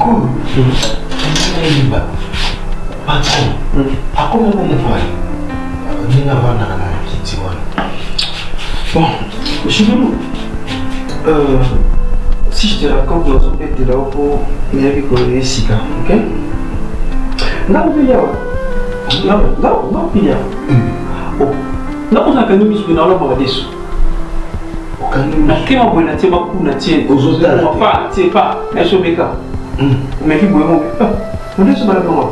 Sikuru. Naiba. Patron. Ako mo mufali. Nina vana na kiti wana. Bon, Chibelou. Si je te raconte nos opérations de là-haut, il y a quelque chose ici, ok? Non, il y a. Non, il y a. Oh, non, on a quand même mis sur la loi de sous. Na tema boy na tema ku na tie ozozala pa tie pa na shobeka mais ki boy mo on est sur la bonne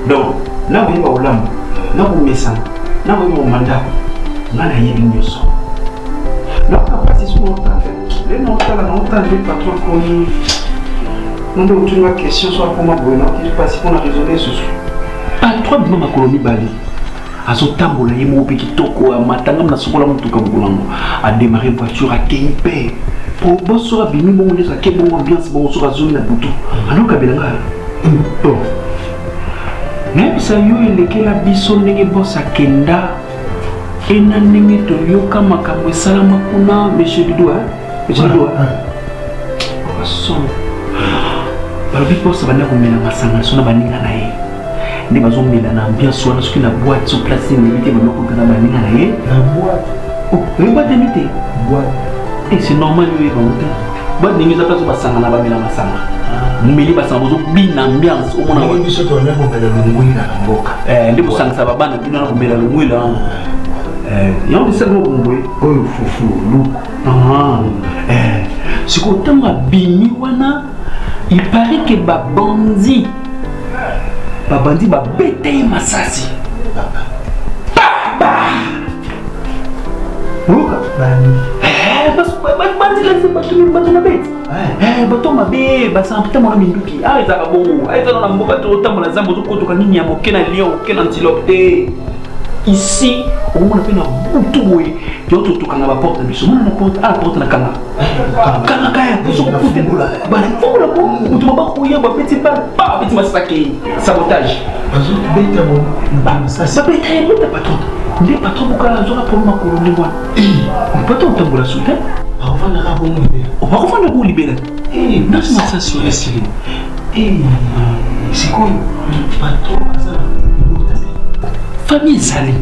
donc na wo ba ulam na wo mesa na wo mo manda ngana yeli nyoso na ka pasi sur mon temps les non tala non temps le patron koni ndo utunga question soit pour moi boy na qui passe pour na raisonner ce pas trop de ma colonie bali azotambola ye mo peki toko matanga na sokola mutuka bukulango a démarrer voiture à Keipe pour bosso abimi mo ndesa ke bon ambiance bon so razoni na butu anoka belanga oh même ça yo elekela biso ndenge bossa kenda ena ndenge to yoka makambo salama kuna monsieur Doua son balobi bossa bana komela masanga sona baninga na ye ne bazo mela na ambiance wana soki na boîte so place ni mité ba loko kana baninga na ye na boîte oh le boîte de mité boîte et c'est normal oui ba mité boîte ningi za kaso basanga na ba mela masanga mumeli basanga bozo bina ambiance o mona ngi biso to na ko mela lungwila na mboka ndipo sangisa babana bina na ko mela lungwila yon de selo ngwe oyo fufu lu siko tanga bini wana il paraît que ba bandi babandi babete masasi Luka bani bandi la batu na bete bato mabe basamputa mwana minduki ezaka bongo ezaka na mboka to tambola zambo zokotoka nini ya moke na lion oke na antilope te ici au moins on a beaucoup boy d'autres tout quand on va porter mais souvent on porte à la porte la cana kaya pour se couper bah il faut la pour tu vas pas courir bah petit pas petit massacre sabotage bazo beta bon bah ça c'est pas très patron les patrons pour la zone pour ma colonie moi patron tambola souter on va le rabon on va refaire le libérer non c'est ça sur les cils c'est quoi patron ça famille salée.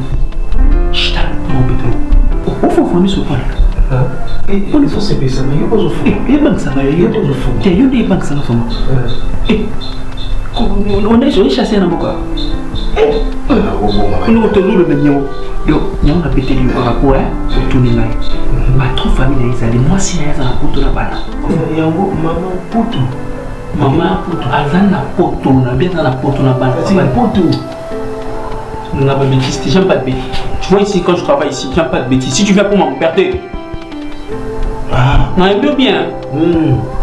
Chut, mon pétrole. Où faut famille se parle? Il faut se payer ça, mais il y a pas de fou. Il y a pas de fou. Il y a pas de fou. Il y a des banques ça on est chassé dans beaucoup. On a tenu le même donc on a pété du rapport pour tourner là. Ma trop famille les allés moi si elle a un poteau là-bas. Il y a maman poteau. Maman poteau. Azana poteau, on a bien dans la poteau là-bas. C'est un poteau. On n'a pas de bêtises, j'aime pas de bêtises. Tu vois ici, quand je travaille ici, j'aime pas de bêtises. Si tu viens pour m'emperter, non, il veut bien.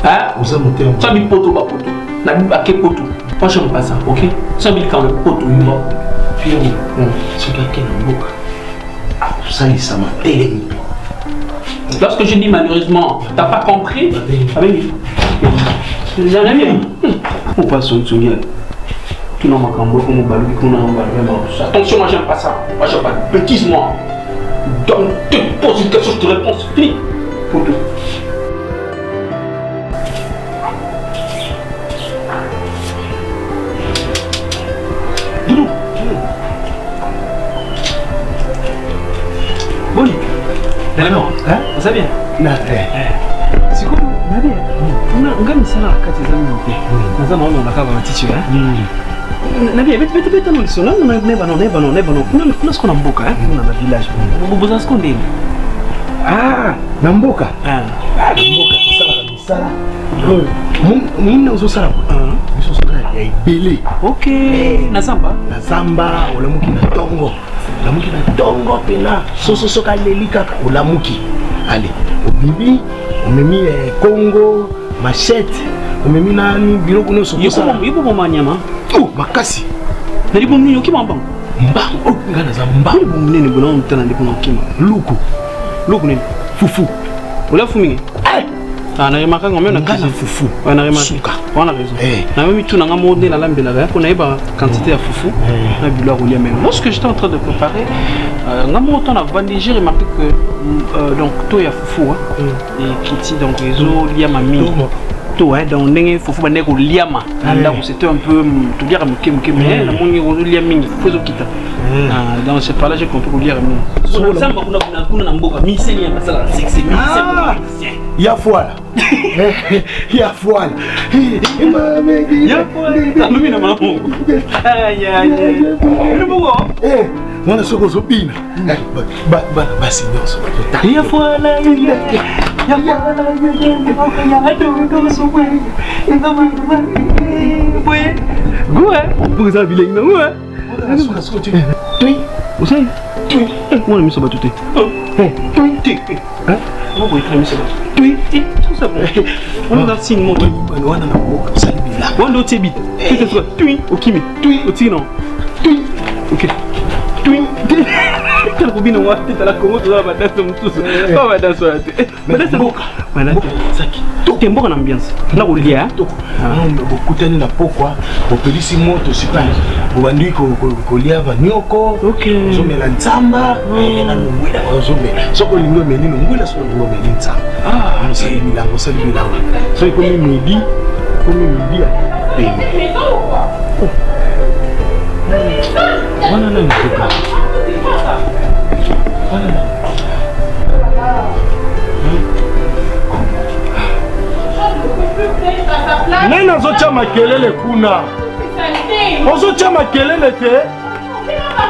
Hein? Vous avez monté un peu. Ça mis poteau, pas poteau. La Bible a quel poteau? Moi, j'aime pas ça, ok? Ça mis quand même poteau, il va. Puis, c'est quelqu'un dans le boca. Ah, ça, ça m'a télé. Lorsque je dis malheureusement, t'as pas compris? Avec lui. J'en ai mis. On passe sur le souvenir. Attention, moi j'aime pas ça. Moi j'aime pas de bêtises, moi. Donc, te pose une question, je te réponds, c'est fini. Pour tout. Doudou. Bon, d'accord, hein? Ça va bien? C'est quoi? Ça va bien. On gagne ça là, quand ils ont mis. On a un petit Nabi, bete non sio na neba no. Kuna siku na mboka kuna na village. Bubuza siku ndeni. Na mboka. Na mboka sala. Nini uzosala? Uzosala ya ibele. Okay, na zamba olamuki na tongo. Olamuki na tongo pena. Soso kalelika olamuki. Allez, obibi, omemi Congo, machette, omemi nani biloko no sokosa. Yibo mama nyama. Oh, makasi. Nari bomu yoki mamba. Mbango, ngana za mbango. Bomu nene bona mtana ndipo nakima. Luku nene. Fufu. Ola fumingi. Na yemaka ngombe na ngana fufu. Na yemaka. On a raison. Na mimi tu nanga modé na lambela ga ko na yeba quantité ya fufu na bilo rouler même. Lorsque j'étais en train de préparer ngamo ton a vendu, j'ai remarqué que donc to ya fufu et qui donc les eaux lié ma mine. tout hein donc ndenge fofu bande ko liama ndako c'était un peu tout dire mais la moni ko liamingi fozo kita donc c'est par là j'ai compris ko lire mingi samba kuna na mboka miseni ya basala sexy miseni ya foala ya foala Lumi na mamu ay ay le bogo mwana soko zobina basi nyoso ya foala ya foala ya do so we goe pour ça bilingue non oui usai oui mwana miso batute oui hein on va écrire miso oui tout ça on a signe mon on a na boka salibila on doit tébit tout ça oui okimi oui otino oui ok oui quel robine on va te la comment tu vas battre tout ça pas battre ça battre boka voilà saki tout est bon ambiance na kolia to bokutani na pokwa bopelisi moto super bobandi kolia vanyoko ozomela nzamba na ngwila ozomela soko lingo meli ngwila soko lingo meli nzamba mosali milango so ikomi midi ya pemi wana na nzoka nani azotia makelele kuna ozotia makelele te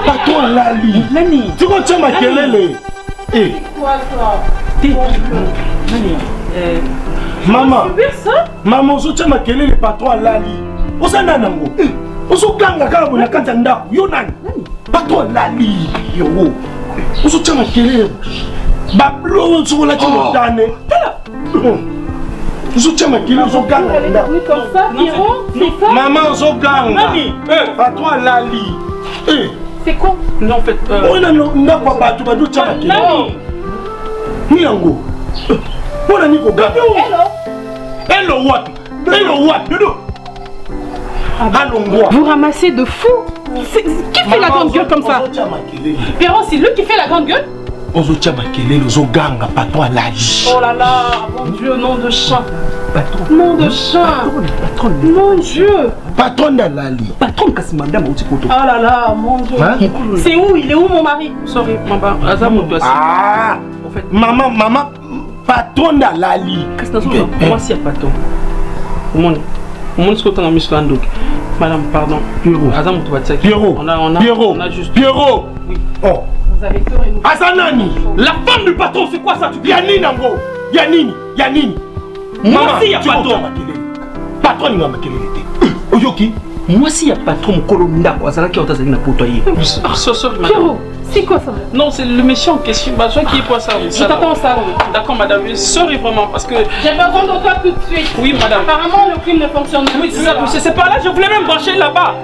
pato alali nani tikotia makelele mama ozotia makelele pato alali osanda nango ozokanga kaka boye na kati ya ndako yo nani pato alali yo ozotia makelele bablo ozokolaki motane Zotia makilo zoganga. Maman zoganga. À toi Lali. C'est quoi? Non en fait. Oh non n'a pas battu ba zotia makilo. Ni yango. Bona ni ko ganga. Hello what? Dodo. Vous ramassez de fou. Qui fait la grande gueule comme ça? Pierrot, c'est lui qui fait la grande gueule? Ozotia makelele ozoganga patron alali. Oh là là, mon Dieu, nom de chat. Patron. Nom de chat. Patron. Mon Dieu. Patron d'alali. Patron kasi madame Otikoto. Oh là là, mon Dieu. C'est où? Il est où mon mari? Sorry, maman. Azam toi. Ah. En fait, maman, patron d'alali. Qu'est-ce que c'est? Moi si patron. Mon ce que tu as mis sur l'andok. Madame, pardon. Pierrot. Azam toi. Pierrot. On a juste. Pierrot. Oui. Oh. Azanani, la femme du patron, c'est quoi ça? Yanini nango, Yanini. Moi aussi y a patron. Patron ni ngamba kelele. Oyoki. Moi aussi y a patron Kolonda quoi, ça là qui a osé na potoyer. Pierrot, c'est quoi ça? Non, c'est le méchant question. Bah toi qui est quoi ça? Je t'attends ça. D'accord madame, sorry vraiment parce que j'ai besoin de toi tout de suite. Oui madame. Apparemment le crime ne fonctionne plus. Oui, c'est pas là, je voulais même brancher là-bas.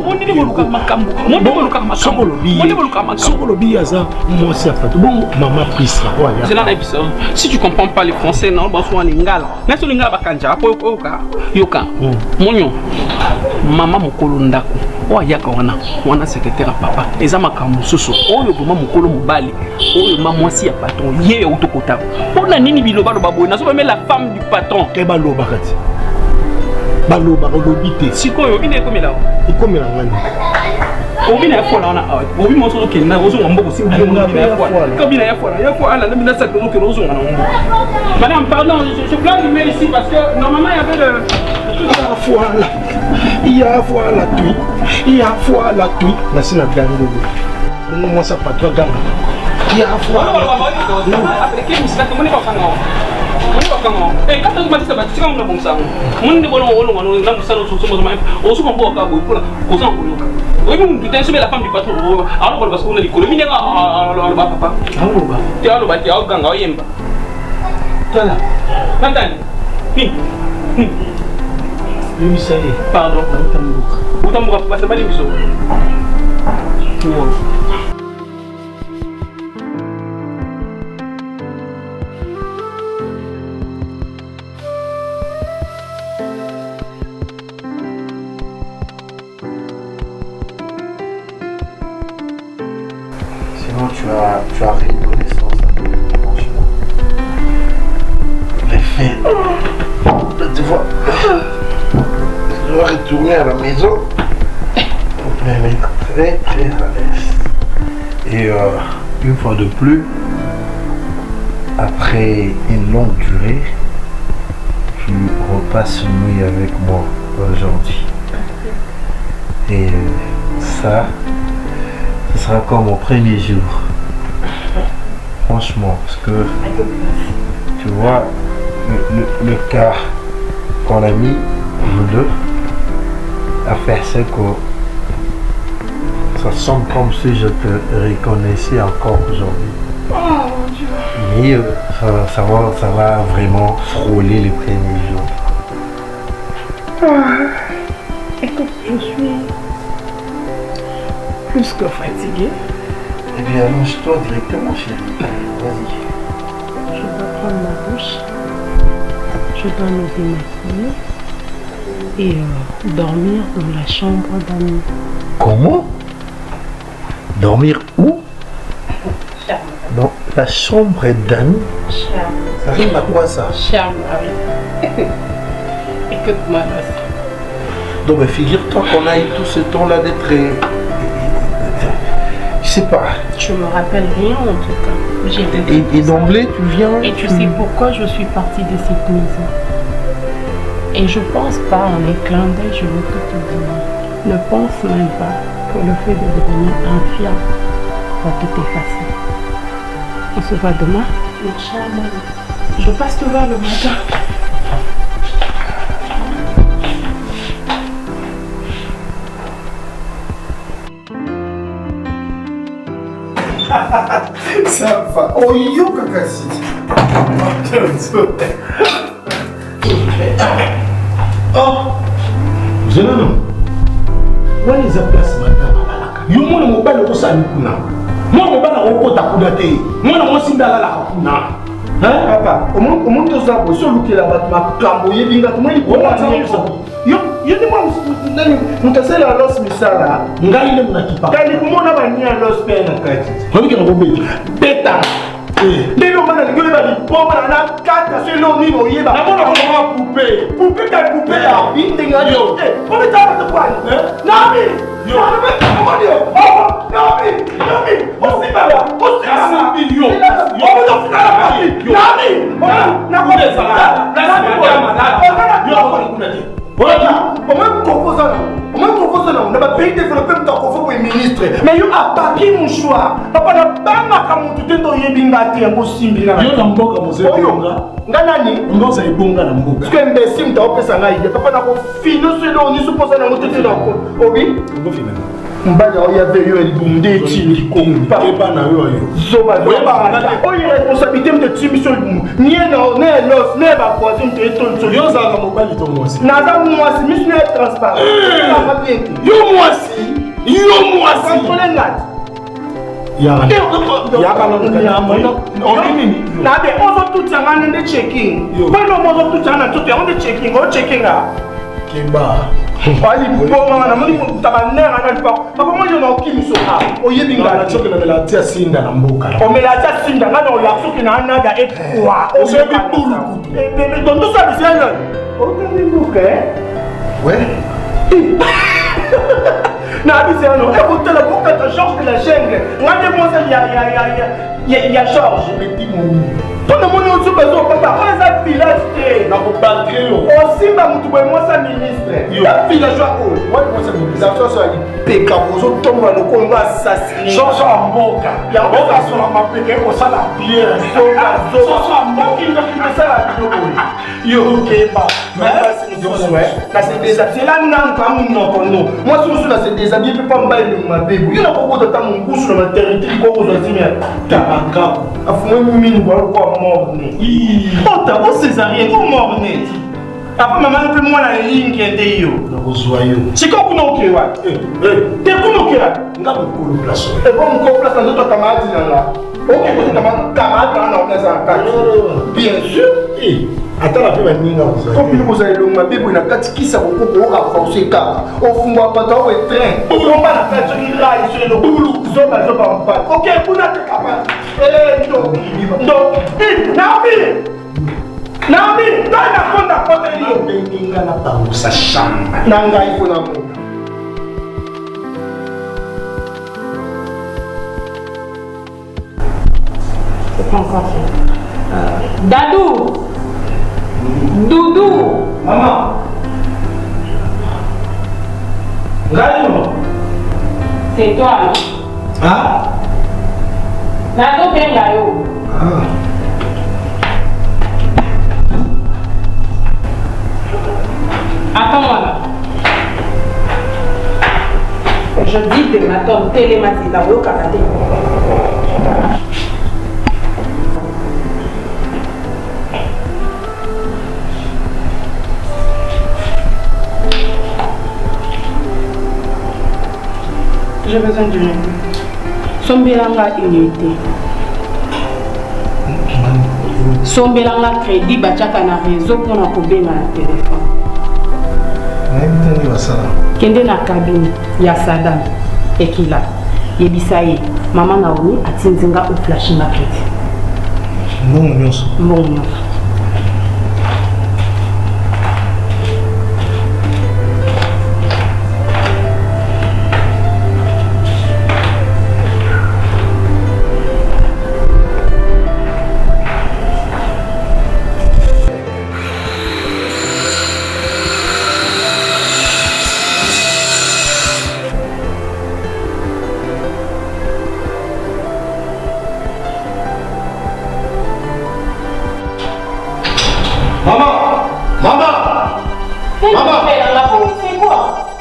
Mon niveau Luka Makambo. Mon niveau Luka Makambo. Sokolobi yaza moi c'est pas bon maman prise quoi. C'est là l'épisode. Si tu comprends pas les français non, bah soit lingala. Na so lingala bakanja apo yoka. Monyo. Maman mokolo ndako. O yaka wana secrétaire papa. Eza makambo soso. Oyo boma mokolo mobali. Oyo mwasi ya patron. Ye ya utokota. Pona nini biloba lo baboy. Na so même la femme du patron. Ke baloba kati. Baloba lobité. Sikoyo bine komela. Ikomela ngani. Obina ya fola wana awa. Obi moso ke na ozo ngamboko simbi ngambina ya fola. Kabina ya fola. Ya fola na mina sa ko ke ozo ngana ngombo. Madame pardon, je plains de venir ici parce que normalement il y avait le il y a fola tout. Na sina gango. Moi ça pas toi gango. Il y a fola. Après que monsieur la moni pas fanga. Moni pas fanga. Eh quand tu m'as dit ça, tu vas me bon ça. Moni de bolon na musalo so ozo ngombo ka boy pour koza ngolo. Oui, tu t'es la femme du patron. Alors, parce qu'on a dit que le mineur a papa. Tu as le bâti, tu as ganga, yemba. Tu as là. Maintenant, oui, ça y est. Pardon. Où t'as mon papa, c'est pas des bisous. Tu as rigolé sans ça, franchement. Les faits. tu vois, je dois retourner à la maison. Je vais mettre très très à l'aise. Et une fois de plus, après une longue durée, tu repasses une nuit avec moi aujourd'hui. Et ça, ce sera comme mon premier jour. Franchement, parce que tu vois, le cas qu'on a mis, nous deux, à faire ce que ça semble comme si je te reconnaissais encore aujourd'hui. Oh mon Dieu. Mais ça va vraiment frôler les premiers jours. Écoute, je suis plus que fatiguée. Eh bien, allonge-toi directement, chérie. Vas-y. Je dois prendre ma douche. Je dois me démaquiller et dormir dans la chambre d'amis. Comment? Dormir où? Dans la chambre d'amis. Ça rime à quoi ça? Charme, oui. Écoute-moi là. Donc, figure-toi qu'on a eu tout ce temps-là d'être. Je sais pas. Je me rappelle rien en tout cas. J'étais Et d'emblée, tu viens. Et tu sais pourquoi je suis partie de cette maison. Et je pense pas en un clin d'œil, je veux tout te dire. Ne pense même pas que le fait de devenir infirme va tout effacer. On se voit demain. Inch'Allah. Je passe te voir le matin. Ça va. Oh yo kakasiti. Oh. Zenano. Wani za place madame balaka. Yo mwana mobali okosani kuna. Mwana mobali okota kuda te. Mwana mwasi ndala la kuna. Hein papa, omuntu ozabo solukela bat makambo yebinga tumweni ko yo yende mwa nani mutasela los misala ngai le munakipa kali kumona bania los pena kati hobi kana kobeta beta lelo mana ngole ba lipoma na kata selo ni oyeba na mona ko poupe ka poupe ya binde ngayo o beta ba to kwani nami yo nami osibala yo yo finala kati nami na ko beza nami yo kuna di voilà, comment proposer on a pas pays développé pour confort ministre. Mais yo a papier mon choix. Papa na banga comme tout est dans yebinga te impossible na. Yo na mboka mose bonga. Nganani? Ngoza ibonga na mboka. Parce que imbécile ta opesa ngai. Papa na ko fino selo ni supposer na motete na ko. Obi? Ngo fina. Mbaya o yave yo elbumde ti kompa. Eba na yo yo. Zoba zoba. O y responsabilité de ti mission ni na ne los ne ba voisin te ton so. Yo za na mobile to mwasi. Na za mwasi mission est transparent. Yo mwasi. Contrôler ngat. Ya nabe ozo tutanga nende checking. Bano mozo tutanga tutu on de checking, o checking a. Kimba. Ali bonga na moni tabanera na pa. Papa moi je na okimiso a. Oyebinga na choke na la tia sinda na mboka. O me la tia sinda ngana o yaksoki na anaga et quoi. O se bi bulu. Mais donc tout ça c'est là. O te mbuke. Ouais. Na bise no écoutez la boucle de Georges de la Jungle. Ngade moi il y a Georges petit mon. Tout le monde au besoin papa. On a village te na ko battre yo. O simba mutu boy moi sa ministre. Ya village ko. Moi ça ministre. Ça soit peka bozo tomba no ko assassiner. Georges Mboka. Ya Mboka sur la mapeke ko sala bien. Georges Mboka qui sala bien. Yo keba. Mais c'est déjà c'est là nan comme non pour nous. Moi sur là c'est déshabillé peut pas m'bailler ma bébé. Il y a beaucoup de temps mon goût sur la maternité ko ko dire tabaka. Afumwe mimi ngwa ko morné. Oh ta bo césarien ko morné. Après maman ne plus moi la ligne qui est yo. Na ko joyeux. C'est quoi kuno kewa? Te kuno kewa. Ngaba ko le place. Et bon ko place dans autre camarade là. OK ko camarade là on place en bien sûr. Attends la paix ninga vous. Comme vous avez le mabé pour na katikisa beaucoup pour renforcer car au fond va pas dans le train. On va la faire sur le rail sur le boulot. Zoba zoba pas. OK, vous n'êtes capable. Non. Nabi. Naomi, toi na konda kote ni. Benginga na tango sa chambre. Nanga il faut na mo. C'est pas encore fait. Dadou. Doudou. Maman. Regarde-moi. C'est toi, non? Ah? Dadou Bengayo. Ah. Attends-moi là. Je dis de m'attendre télématique dans le karaté. J'ai besoin d'une unité. Sombelanga unité. Sombelanga crédit bachaka na réseau pour na kobenga na téléphone. Kende na cabine ya Sadam ekila yebisa ye mama Naomi atinzinga au flash na crédit. Mbongo nyonso. Mbongo nyonso.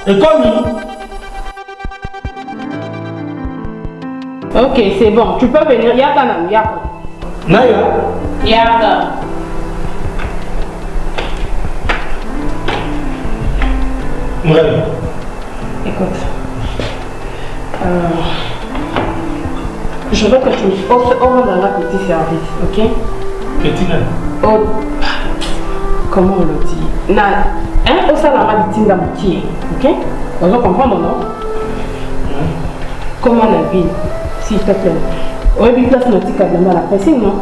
Et comme ok, c'est bon. Tu peux venir. Yaka nam, yaka. Naya. Yaka. Ouais. Écoute. Je veux que tu me offres dans un petit service, ok? Petit nain. Oh. Comment on le dit? Na. Hein? Au salama dit d'amitié, ok? On va comprendre, non? Comment la vie, s'il te plaît? Oui, bien place nautique à la pressing, non?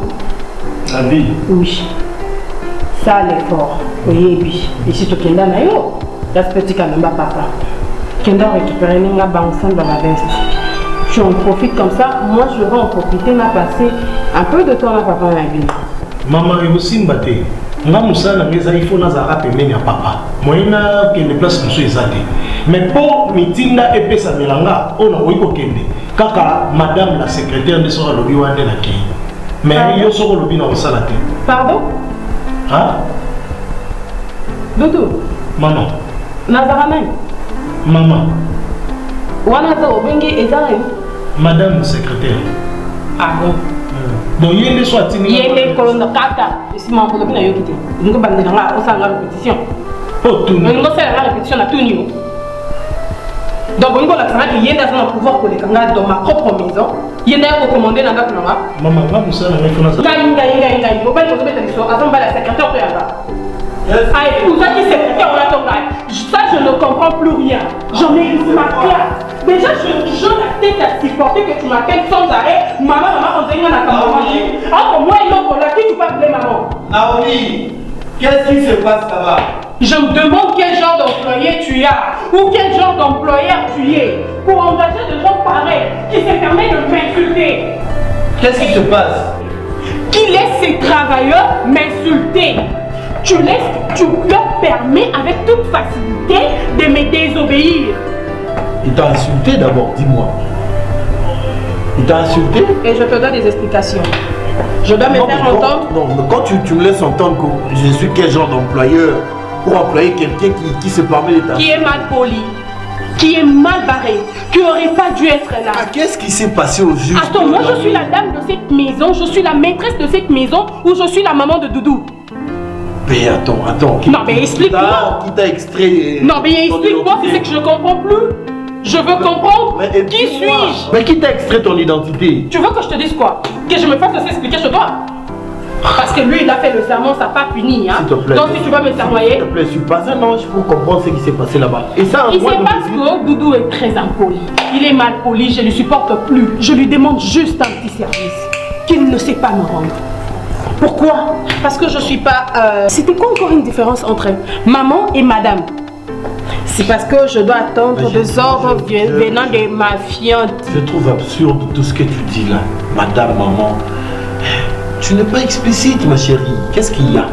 La vie? Oui. Ça, l'effort. Oui, oui. Et si tu kenda na yo, là, c'est petit quand même papa. Kenda récupérer n'enga ensemble dans la veste. Tu en profites comme ça. Moi, je vais en profiter, m'a passé un peu de temps à papa dans la vie. Maman, il aussi mbaté. Nga musala ngeza il faut nazara pembeni ya papa. Moina kende place musu ezate. Mais pour mitinda epesa melanga ona oiko kende. Kaka madame la secrétaire de sora lobi wande na ki. Mais yo soko lobi na musala te. Pardon? Hein? Doudou. Maman. Nazara même. Maman. Wana zo bengi ezara. Madame la secrétaire. Ah bon? Donc il y a soit tini. Il y a des colonnes de kata. Ici mon problème na yokité. Ngo bande nga osanga répétition. Oh tout. Ngo sala la répétition na tout niveau. Donc ngo la sana qui yenda sana pouvoir ko lekanga dans ma propre maison. Yenda ko commander na ngaka nga. Maman nga musala nga fona. Nga. Ngo ba ko beta biso avant ba la secrétaire to yanga. Aïe, tout ça qui est secrétaire on attend là. Ça je ne comprends plus rien. J'en ai eu ma classe. Déjà, je la tête à supporter que tu m'appelles sans arrêt. Maman, on s'est dit, on a commencé. Entre moi et l'autre, là, qui tu peux appeler maman? Naomi, qu'est-ce qui se passe là-bas? Je me demande quel genre d'employé tu as, ou quel genre d'employeur tu es, pour engager des gens pareils, qui se permettent de m'insulter. Qu'est-ce qui se passe? Qui laisse ses travailleurs m'insulter. Tu leur permets avec toute facilité de me désobéir. Il t'a insulté d'abord, dis-moi. Il t'a insulté? Et je te donne des explications. Je dois me faire entendre. Non, mais quand tu me laisses entendre que je suis quel genre d'employeur pour employer quelqu'un qui se permet d'état. Qui est mal poli, qui est mal barré, qui n'aurait pas dû être là. Ah, qu'est-ce qui s'est passé au juste? Attends, moi je suis la dame de cette maison, je suis la maîtresse de cette maison ou je suis la maman de Doudou. Mais attends. Non, mais explique-moi. Qui t'a extrait? Non, mais explique-moi, c'est que je ne comprends plus. Je veux comprendre qui suis-je. Mais qui t'a extrait ton identité? Tu veux que je te dise quoi? Que je me fasse aussi expliquer chez toi? Parce que lui, il a fait le serment, ça n'a pas puni. Hein? S'il te plaît. Donc si tu vas me sermoyer. S'il te plaît, je suis pas un ange pour comprendre ce qui s'est passé là-bas. Et ça, Il sait parce que Doudou est très impoli. Il est mal poli, je ne le supporte plus. Je lui demande juste un petit service qu'il ne sait pas me rendre. Pourquoi? Parce que je suis pas... C'était quoi encore une différence entre maman et madame? C'est parce que je dois attendre des ordres venant de ma fiante. Je trouve absurde tout ce que tu dis là. Madame, maman. Tu n'es pas explicite, ma chérie. Qu'est-ce qu'il y a?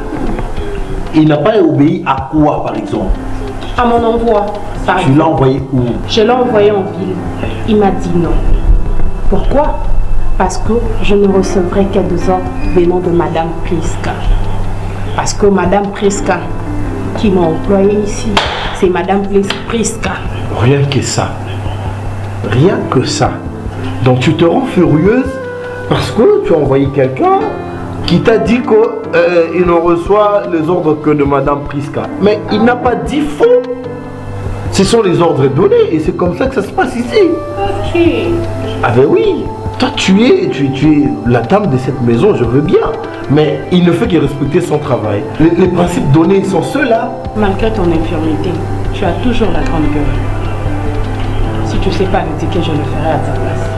Il n'a pas obéi à quoi, par exemple? À mon envoi. Tu l'as envoyé où? Je l'ai envoyé en ville. Il m'a dit non. Pourquoi? Parce que je ne recevrai que des ordres venant de Madame Priska. Parce que Madame Priska, qui m'a employé ici, c'est Madame Priska. Rien que ça. Rien que ça. Donc tu te rends furieuse parce que tu as envoyé quelqu'un qui t'a dit qu'il ne reçoit les ordres que de Madame Priska. Mais il n'a pas dit faux. Ce sont les ordres donnés et c'est comme ça que ça se passe ici. Ok. Ah ben oui. Toi tu es la dame de cette maison, je veux bien. Mais il ne fait que respecter son travail. Les principes donnés sont ceux-là. Malgré ton infirmité, tu as toujours la grande gueule. Si tu ne sais pas l'étiquette, je le ferai à ta place.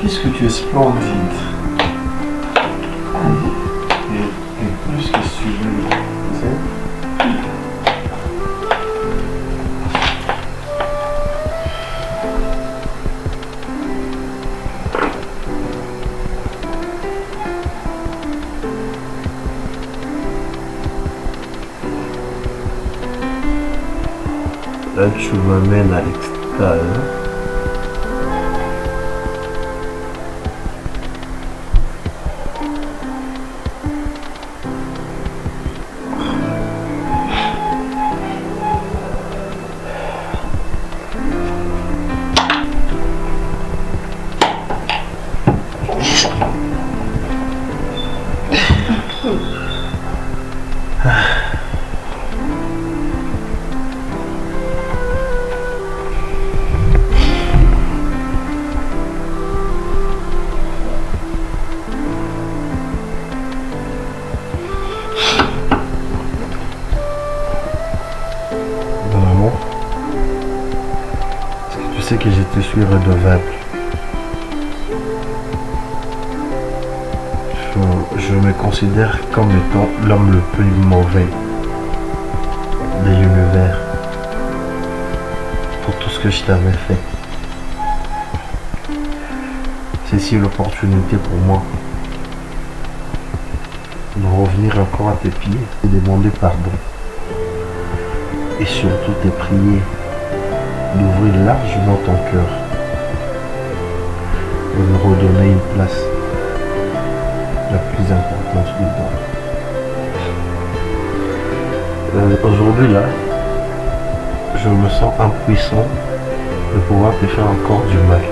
Puisque tu es splendide. Et plus que sublime. Tu sais? Là tu m'amènes à l'extase. Que je te suis redevable. Je me considère comme étant l'homme le plus mauvais de l'univers pour tout ce que je t'avais fait. C'est ici l'opportunité pour moi de revenir encore à tes pieds et demander pardon. Et surtout te prier d'ouvrir largement ton cœur, de me redonner une place la plus importante dedans. Aujourd'hui là, je me sens impuissant de pouvoir te faire encore du mal.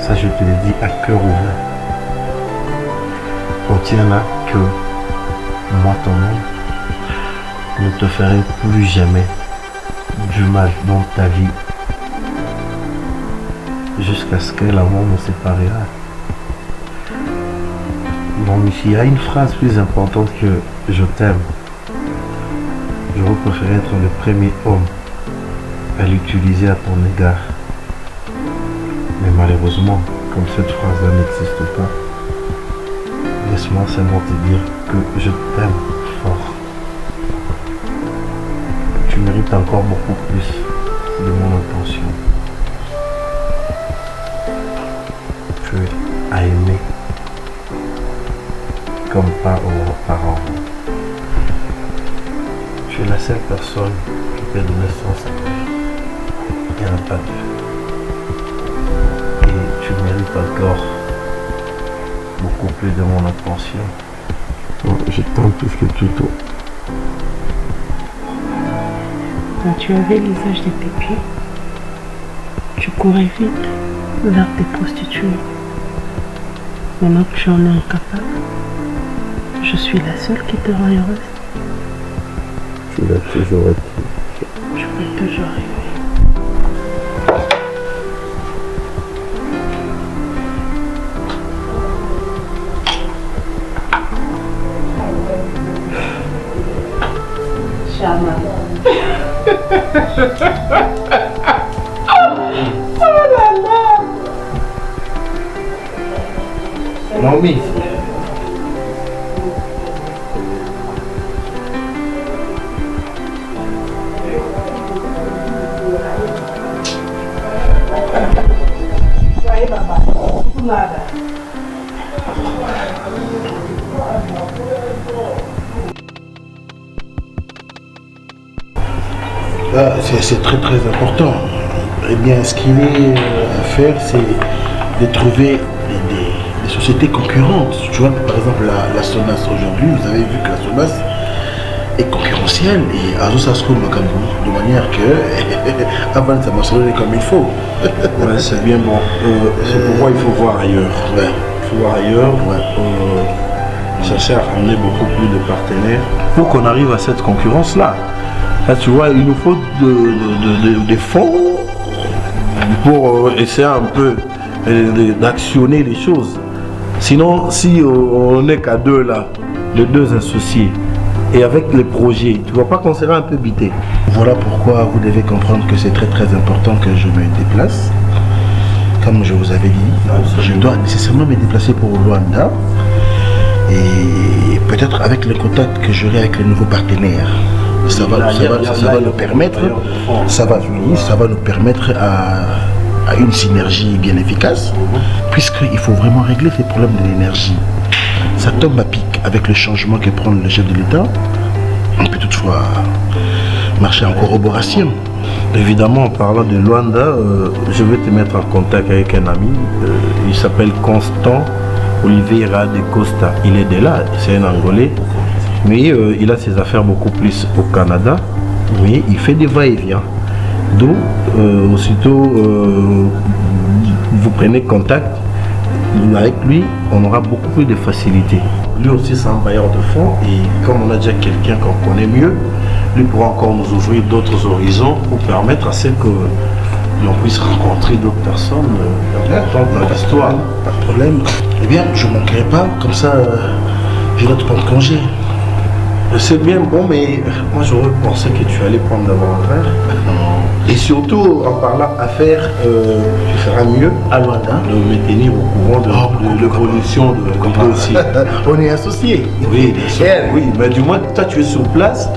Ça je te l'ai dit à cœur ouvert. Retiens là que moi ton homme ne te ferai plus jamais du mal dans ta vie jusqu'à ce que l'amour nous séparera. Donc il y a une phrase plus importante que je t'aime. Je préférerais être le premier homme à l'utiliser à ton égard. Mais malheureusement, comme cette phrase-là n'existe pas, laisse-moi seulement te dire que je t'aime fort. Tu mérites encore beaucoup plus. de mon intention. Tu as aimé comme pas auparavant. Tu es la seule personne qui peut donner sens à ma vie. Il n'y en a pas deux. Et tu mérites encore beaucoup plus de mon attention. Je t'aime plus que tout. Quand tu avais l'usage de tes pieds, tu courais vite vers tes prostituées. Maintenant que tu en es incapable, je suis la seule qui te rend heureuse. Tu l'as toujours été. Tu peux toujours rêver. Charmant. Naomi. C'est très très important. Eh bien, ce qu'il est à faire, c'est de trouver des sociétés concurrentes. Tu vois, par exemple, la SONAS aujourd'hui, vous avez vu que la SONAS est concurrentielle et Azo Sasko Makambu, de manière que avant ça m'a sonné comme il faut. Ouais, c'est bien bon. C'est pourquoi il faut voir ailleurs. Ouais. Il faut voir ailleurs. Ouais. Ça sert à amener beaucoup plus de partenaires pour qu'on arrive à cette concurrence-là. Là, tu vois, il nous faut des fonds pour essayer un peu d'actionner les choses. Sinon, si on n'est qu'à deux là, les deux associés, et avec les projets, tu vois pas qu'on sera un peu bité. Voilà pourquoi vous devez comprendre que c'est très très important que je me déplace. Comme je vous avais dit, je dois nécessairement me déplacer pour Luanda. Et peut-être avec le contact que j'aurai avec les nouveaux partenaires, ça va nous permettre à une synergie bien efficace, puisqu'il faut vraiment régler ces problèmes de l'énergie. Ça tombe à pic avec le changement que prend le chef de l'État. On peut toutefois marcher en corroboration. Évidemment, en parlant de Luanda, je vais te mettre en contact avec un ami. Il s'appelle Constant Oliveira de Costa. Il est de là, c'est un Angolais. Mais il a ses affaires beaucoup plus au Canada. Mais il fait des va-et-vient. Donc, aussitôt vous prenez contact avec lui, on aura beaucoup plus de facilité. Lui aussi, c'est un bailleur de fonds. Et comme on a déjà quelqu'un qu'on connaît mieux, lui pourra encore nous ouvrir d'autres horizons pour permettre à ce que l'on puisse rencontrer d'autres personnes importantes dans l'histoire. Pas de problème. Eh bien, je ne manquerai pas. Comme ça, je vais te prendre congé. C'est bien bon, mais moi j'aurais pensé que tu allais prendre d'abord un verre. Et surtout, en parlant affaires, tu feras mieux à Luanda de me tenir au courant de l'évolution de ton dossier. On est associés. Oui, bien sûr. Oui, mais du moins, toi tu es sur place.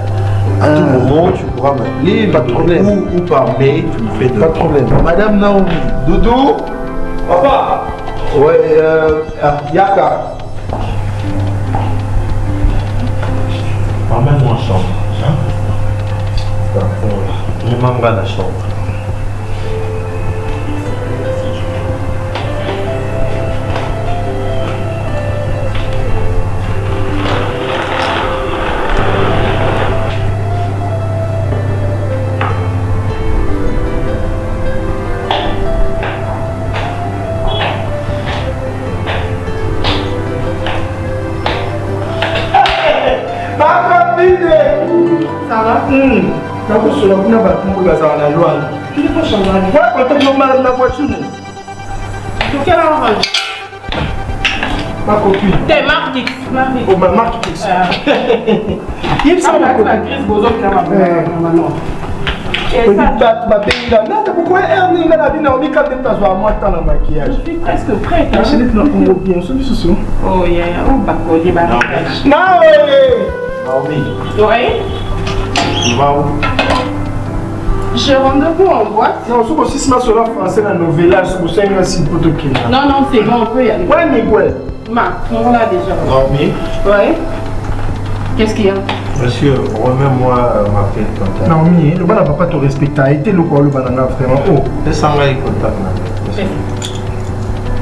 À tout moment, tu pourras m'appeler. Pas de problème. Ou par mail, tu me fais de... Pas de problème. Madame Naomi. Doudou. Papa. Ouais, Yaka. Emmène-moi en chambre. Je m'embrasse à la chambre. Ça va? Quand vous serez venu à la loi, Tu ne peux changer. pourquoi quand on a la voiture? Pour quelle orange? Ma copine. T'es Marquis. Oh, ma marque. Il me semble que la crise, vous autres, là, maintenant. Et ça, pourquoi elle n'est pas la vie Naomi quand elle t'a joué à moi dans le maquillage? je suis presque prête. La chenille n'a pas bien, on se dit ce Oh, yeah, oh, bako, des barrages. Naomi! Naomi, Oui? tu vas où? J'ai rendez-vous en boîte. Non, ce que c'est sur la français, la novella, ce que c'est un site pour te quitter. Non, non, c'est bon, on peut y aller. Ouais, Miguel. Ma, on l'a déjà. Non, mais, Ouais. Qu'est-ce qu'il y a? monsieur, remets-moi ma clé de contact. Non, mais le banana papa te respecte. A été le quoi, le banana vraiment. Oh. Laisse-moi les contacts, monsieur.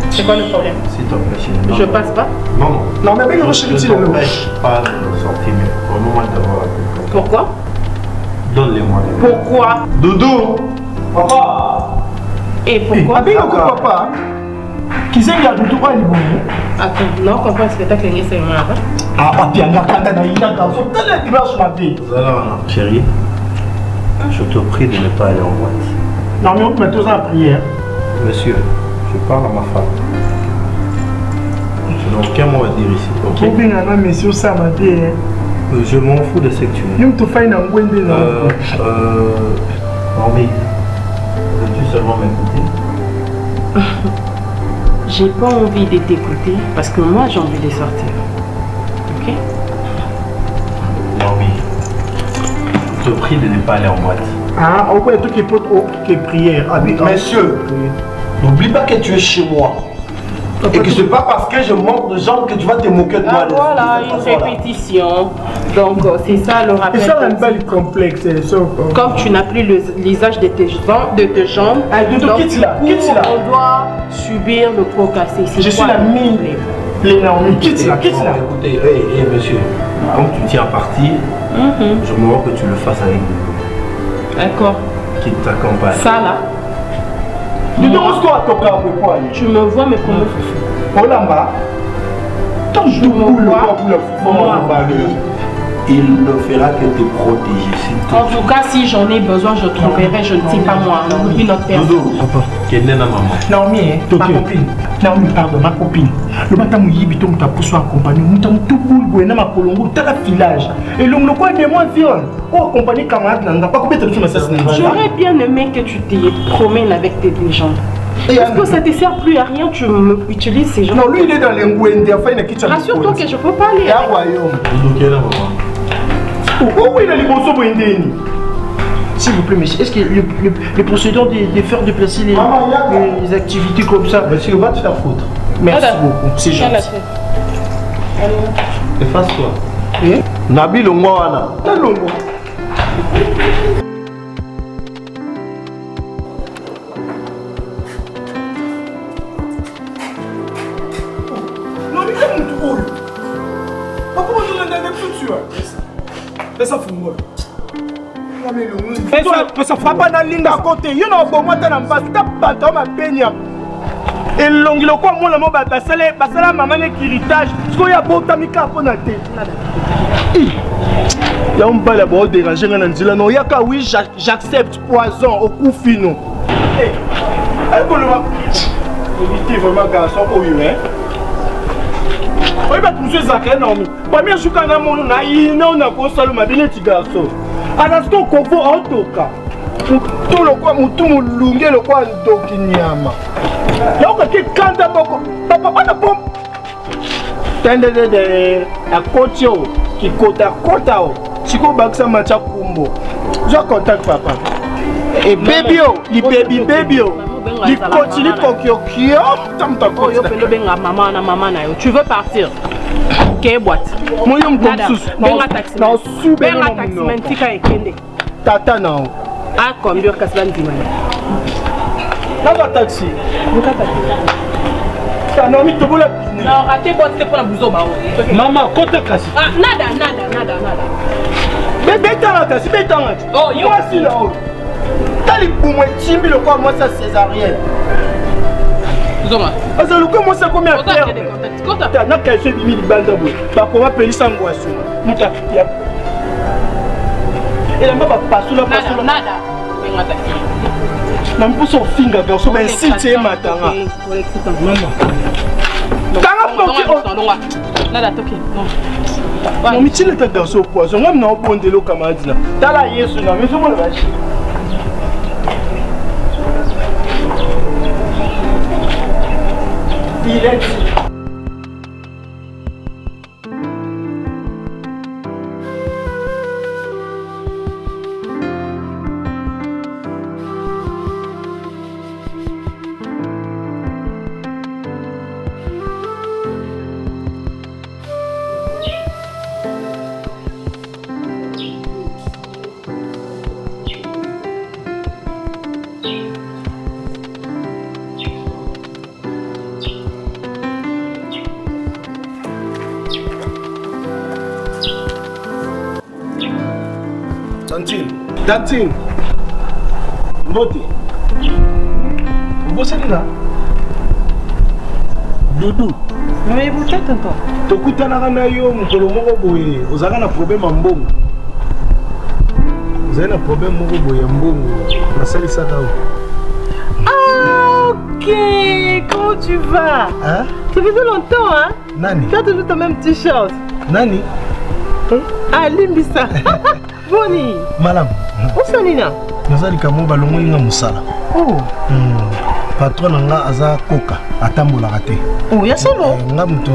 C'est quoi le problème? S'il te plaît, chérie. Je passe pas? Non, Non, mais avec le je chéri, ne tu le t'empêche pas de sortir, mais remets-moi d'abord la clé de contact. Pourquoi? Donne-les-moi. Pourquoi? Doudou! Papa! Et pourquoi? Avec le papa. Qui c'est qui a tout droit, il est bon. Attends, non, comprends le spectacle, c'est moi là-bas. Ah, papi, on a quand on a eu un garçon. T'as l'air de ma vie. Chérie, je te prie de ne pas aller en boîte. Non, mais on peut mettre tout ça en prière. Monsieur, je parle à ma femme. Je n'ai aucun mot à dire ici, Pour ok? bien un monsieur, ça m'a dit. Je m'en fous de ce que tu es. Nous te faisons un bon dé. Henri, veux-tu seulement m'écouter? J'ai pas envie de t'écouter parce que moi j'ai envie de sortir. Ok? Henri, je te prie de ne pas aller en boîte. Ah, on peut être qui peut qui prière. Monsieur, n'oublie pas que tu es chez moi. Et que ce n'est pas parce que je manque de jambes que tu vas te moquer de moi. Ah, voilà, une répétition. Donc c'est ça le Et rappel. ça, un bel complexe. Comme tu n'as plus l'usage de tes jambes, Ah, de donc, quitte là, du coup, quitte là. on doit subir le pot cassé. C'est Je suis quoi la le mine. problème? L'énorme. Quitte là, quitte là. Écoutez, monsieur, comme tu tiens parti, je me vois que tu le fasses avec nous. D'accord. Qui t'accompagne. Ça là, Dis donc, ce qu'on a toqué un peu quoi. tu me vois mais comment? Oh là-bas. Tant que je me vois, moi, Il ne fera que te protéger. s'il te En tout cas, si j'en ai besoin, je trouverai, je ne dis pas moi, une autre plaît. personne. Dodo, quelle est la maman? Naomi, ma copine. Naomi, pardon, ma copine. Le matin, où il y a un pousse accompagné, nous avons tout boule, nous avons colombo, tout le village. Et l'homme, le quoi, des mois viol. Oh, accompagné camarade, n'a pas coupé de tout, mais ça, c'est J'aurais bien aimé que tu te promènes avec tes gens. Parce que ça ne te sert plus à rien, tu utilises ces gens. Non, lui, il est dans les Ngouende, enfin, il a quitté. Rassure-toi que je ne peux pas aller. Ah, royaume. Dodo, quelle est la maman? Oh, oui, il a les bons sauts, s'il vous plaît, monsieur, est-ce que les procédures de faire déplacer les activités comme ça? Monsieur, va te faire foutre. Merci beaucoup, c'est gentil. Efface-toi. Nabil Ongwana. Talongo. Non, mais c'est mon tour. Pourquoi on nous a tout sur? Laisse ça fumer. Ça frappe dans ligne à côté. Il y a un bon matin en bas. T'as pas de ma peine. Et l'ongle quoi moi le mot basala maman qui héritage. Ce qu'il y a beau tamika pour na tête. Il y a un bal à boire déranger dans nzila non yaka oui j'accepte poison au coup fino. Eh. Est-ce que le va éviter vraiment garçon au hein? Oui, mais monsieur Zakaria non. Premier jour quand on a eu non a ko salo mabine ti garçon. Alors qu'on confond en tout cas. Tout le quoi mutu mulunge le quoi ndoki nyama. Là on est quand boko. Papa pas de pompe. Tende de à kotio qui kota kota o. Siko baksa macha kumbo. Je contact papa. Et baby o, li baby o. Li continue kokio kio. Tamta ko yo pelo benga maman na yo. Tu veux partir? Quelle boîte? Moi yom comme sous. Benga taxi. Non, sous benga taxi mentika ekende. Tata non. Ah combien kaslan dimani? Là va taxi. Buka taxi. Ça non mi to bola. Non, raté boîte c'est pour la bouzo ba. Maman, kota kasi. Ah nada. Bébé t'as kasi, bébé t'as. Oh yo. Moi si là. T'as les boumoué timbi le quoi moi ça césarienne. Zoma. Parce que le quoi moi ça combien de faire? T'as n'a qu'à se dimi de bande boule. Pas pour ma pénis en boisson. Muta. Et là va passer là passer là. Nada. Benga taxi. Même pour son finger garçon ben si tu es matanga. Maman. Nada toki. Non mais tu le t'as garçon poisson. Même non bon de l'eau camarade là. T'as la yesu là mais je me le vache. Il est Dancing. Mbote. Vous là? Doudou. Mais vous êtes tonton. Tokutana na yo mukolo moko boye. Ozaka na problème en mbongo. Vous avez un problème moko boye mbongo. Na salisa ka. Ah OK. Comment tu vas? Hein? Ça fait longtemps hein? Nani? Tu as toujours ton même t-shirt. Nani? Ah Limbisa. Boni. Malam. Où ça Nina? Nazali kamo balongo inga musala. Oh. Patron nga aza koka atambola raté. Oh, ya solo. Nga muto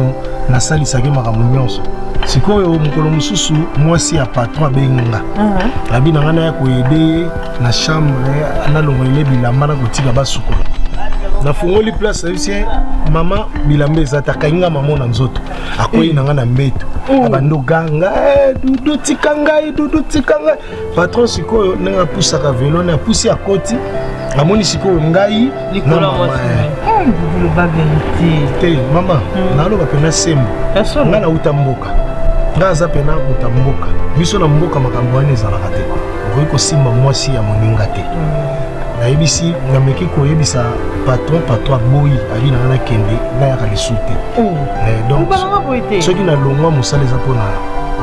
nasali sake makambo nyonso. Sikoyo mukolo mususu mwasi ya patron benga. Abi nanga na ko aider na chambre na longole bilamba na kotika basuko. Na fungoli place ici mama bilamba ezata kainga mama na nzoto. Akoyi nanga na mbeto. Abando ganga dudu tikanga. Patron sikoyo nanga pusaka velo na pusi ya koti. Amoni sikoyo ngai Nicolas mama. Vous le vérité. Te mama nalo ba pena sembo. Nga na utamboka. Nga za pena utamboka. Biso na mboka makambo ane ezalaka te. Okoki kosimba mwasi ya moninga te. Na yebisi ngameki koyebisa patron boyi ali na kende na ya kalisu te. Donc soki na longwa mosala eza mpona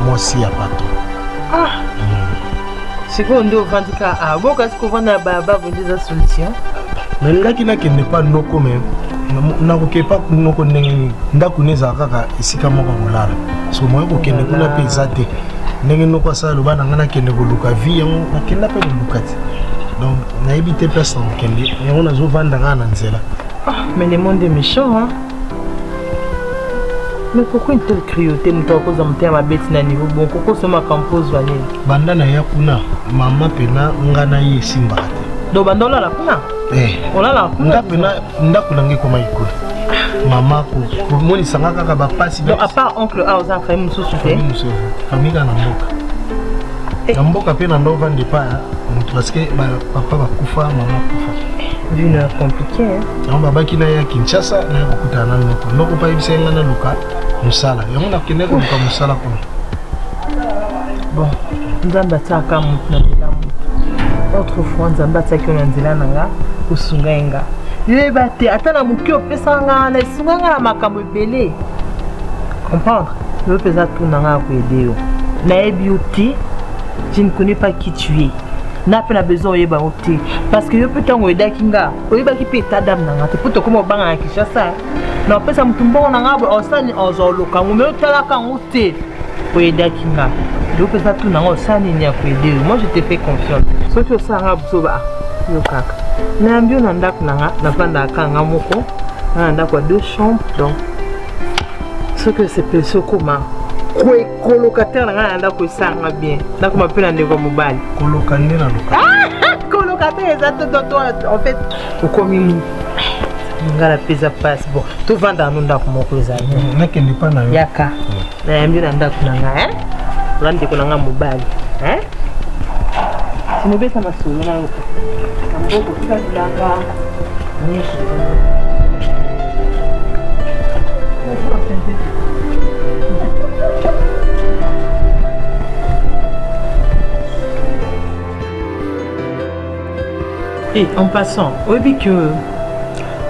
mwasi ya patron. Ah. Siko ndo vandika a boka siko vanda baba vundiza solution. Nalingaki nakende pa noko me nakoke pa noko ndenge ndako neza kaka esika moko kolala. So moyo kokende kuna pe eza te. Ndenge noko asala loba na ngana kende koluka vie yango nakenda pe koluka te. Donc nayebi te place na kende yango nazovanda ngana na nzela. Ah, mais le monde est méchant hein. Mais pourquoi une telle cruauté muto akoza mutema mabeti na niveau bon koko soma compose vanille. Banda na ya kuna mama pena ngana ye simba te. Do banda la kuna? Olala kuna. Nda pena ndako nange koma iko. Mama ko moni sanga kaka ba pasi. Donc à part oncle a oza famille mususu te. Famille na mboka. Na mboka pena ndo vande pa parce que papa va kufa mama kufa. D'une compliqué hein. On baba kina ya Kinshasa na kokutana noko. Noko pa ibisa ngana luka musala. Yango na kende ko luka musala ko. Bon, nzamba tsaka mutu na bilamu. Autrefois nzamba tsaki na nzela nanga kusunga. Yeba te atana muki opesanga na sunga na makambo ebele. Comprendre? Je veux pesa tout nanga ko aider yo. Na ebiuti, je ne connais pas qui tu es. N'a pas besoin de te parce que je peux t'envoyer kinga oyiba ki pe ta dame nanga te poto comme banga ya Kinshasa na pesa mutumbo nanga osani ozolo kangu me otala kangu te oyeda kinga do pesa tu nanga osani ni ya kuede moi je te fais confiance so tu osanga busoba yo kaka na ambio na ndako nanga na panda kanga moko na ndako 2 chambres donc ce que c'est peu comment Kwe colocataire na ndako esanga bien ndako mapela ndeko mobali kolokande na loka colocataire exact en fait ukomi ngala pesa passe bon tout vendre na ndako moko ezali nakende pa na yo yaka na yambi na ndako nanga rande ko nanga mobali sinobesa masolo na yo amboko kika ndanga Et en passant, oui que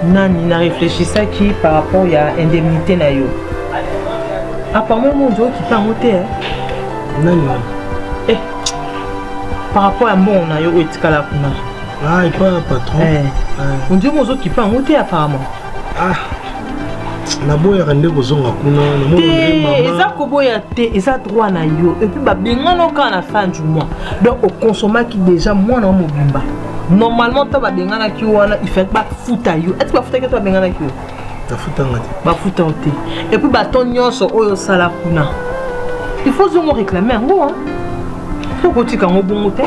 Nani n'a réfléchi ça qui par rapport à indemnité na yo. Apparemment mon Dieu qui pas monté Nani. Eh par rapport à mon na yo etikala kuna. Ah, il pas patron. Mon Dieu mon Dieu qui pas monté apparemment. Ah. Na boya rende kozonga kuna na mo maman. Eza ko boya te, eza droit na yo et puis ba bengana ka na fin du mois. Donc au consommer qui déjà moi na mobimba. Normalement, tu vas bengana ki wana il fait pas futa yo. Est-ce que ba futa que tu vas bengana ki yo? Ta futa ngati. Ba futa te. Et puis ba ton nyonso oyo sala kuna. Il faut zongo réclamer ngo hein. Faut que tu kango bongo te.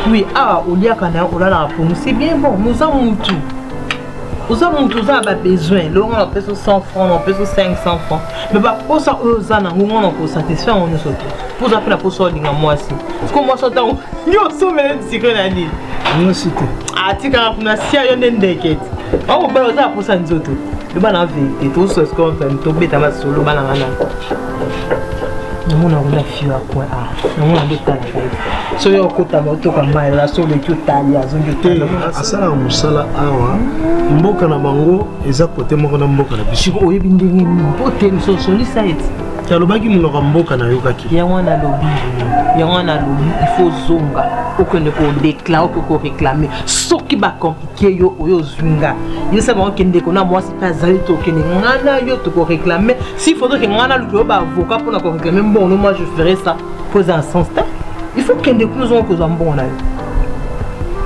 Oui, ah olia kana olala pour nous c'est bien bon, nous avons tout. Nous avons tout ça ba besoin. Là on a peut 100 francs, on peut 500 francs. Mais ba pour ça oza na ngo on peut satisfaire on nous autres. Pour ça la pour ça linga moi aussi. Parce que moi ça tant nyonso mais secret na ni. Moi cité. Ah tika kuna sia yo ndendeke. On peut oza pour ça nzoto. Le bana vérité tout ce qu'on fait to beta ma solo bana ngana. namona kuna fiwa kwa namona ndotala kai so yo kota motoka mai la so le tutali azonjo te asala musala awa mboka na bango eza kote moko na mboka na biso siko oyebi ndenge mbote so solisa eti talobaki munoko mboka na yokaki yango na lobi il faut zonga okende ko déclarer ko réclamer soki ba compliqué yo oyo zunga il ça ba okende ko na mwasi pa zali to kende ngana yo to ko réclamer s'il faudrait que ngana lu ba avocat pour na ko réclamer bon non moi je ferai ça pose un sens il faut kende ko zo ko zambo na yo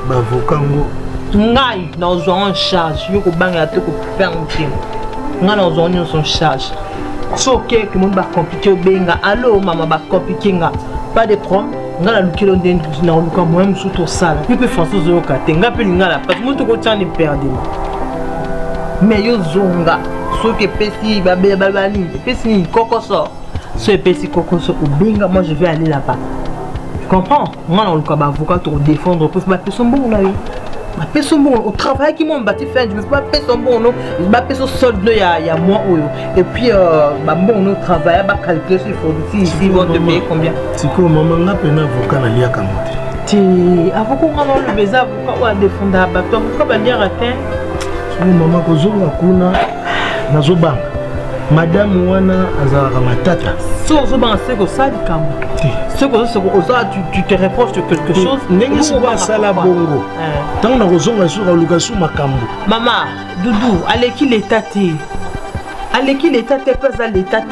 ba avocat ngo ngai na zo en charge yo ko banga te ko perdre ngana zo en son charge so que monde va compliquer benga allo mama va compliquer nga pas de problème ngala lukelo ndeni na luka moi musu to sala pe français zo kate nga pe ngala parce que mutu ko tani perdre mais yo zonga so que pesi ba bani pesi kokoso so pesi kokoso o benga moi je vais aller là-bas tu comprends ngala luka ba avocat pour défendre pour ba personne bon là yo ma personne bon au travail qui m'ont battu faire je veux pas personne bon non ba personne solde il y a moi et puis ba bon no travail ba calculer sur faut si vont te payer combien siko maman nga pena avocat na lia kamote ti avocat ngana le beza avocat wa défendre ba to ko ba bien ratin maman ko zonga kuna na zobanga madame wana azalaka matata so zobanga seko sali kamu seko tu te reproches de quelque chose ndenge soba sala bongo tant na kozonga sur alukasu makambo mama doudou aleki l'état te pas l'état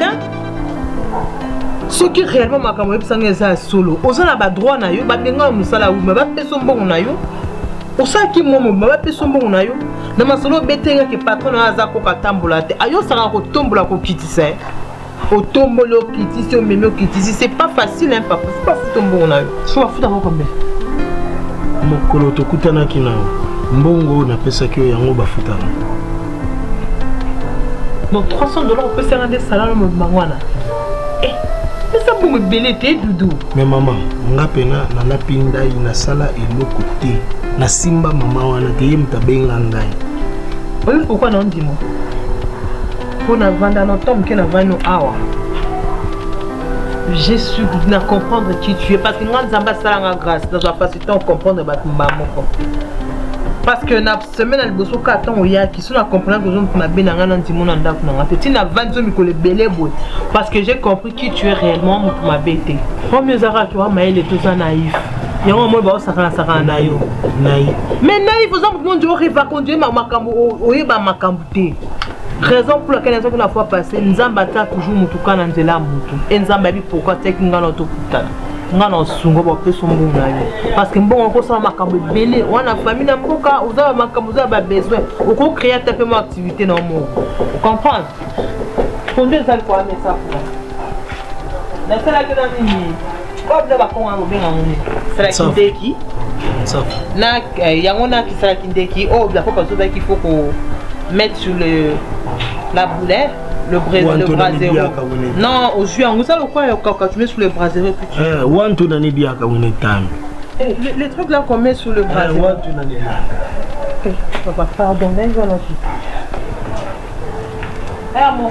ce qui réellement makambo epsanga eza solo ozala ba droit na yo ba benga musala ou ba peso mbongo na yo osaki momo ba peso mbongo na yo na masolo betenga ke patron na aza ko katambola te ayo sanga ko tombola ko kitisa au tombolo kitisi au meme kitisi c'est pas facile hein papa c'est pas foutre mbongo na yo so va foutre combien mokolo tokutanaki na mbongo na pesa ki yango ba futana donc $300 on peut se rendre salaire mo mangwana eh ça pour belé te doudou mais maman nga pena na lapinda ina sala eloko te na simba mama wana te yemta benga ngai oui pourquoi non dis-moi pour na vendre notre homme qui na vendre awa j'ai su na comprendre qui tu es parce que nous nzamba sala grâce dans la facilité on comprendre ba moko parce que na semaine al boso ka tant oya qui sont na comprendre que nous na benanga na ndimo na ndako na ngate ti na vanzo mi ko le belé boy parce que j'ai compris qui tu es réellement pour ma bête premier zara tu vois maël et tout ça naïf yango moi ba osaka na yo naïf mais naïf vous en monde on va conduire ma makambo oyeba makambo te raison pour laquelle la fois passée nzamba ta toujours mutuka na nzela mutu et nzamba bi pourquoi tek ngana to kutana ngana sungo ba peso mbongo na yo parce que mbongo ko sa makambo belé wana famille na mboka uza makambo uza ba besoin uko créer ta peu activité na mo comprendre conduire ça quoi mais ça pour na sala que dans ni comme de ba ko ngano benga ngoni sala kindeki ça na yango na kisala kindeki oh la fois parce qu'il faut qu'on mettre sur la boulette le brasero non au jus en ça quoi quand tu mets sur le brasero puis tu wantu na nidia ka wone tam les trucs là qu'on met sur le brasero wantu na nidia papa pardon mais voilà eh mon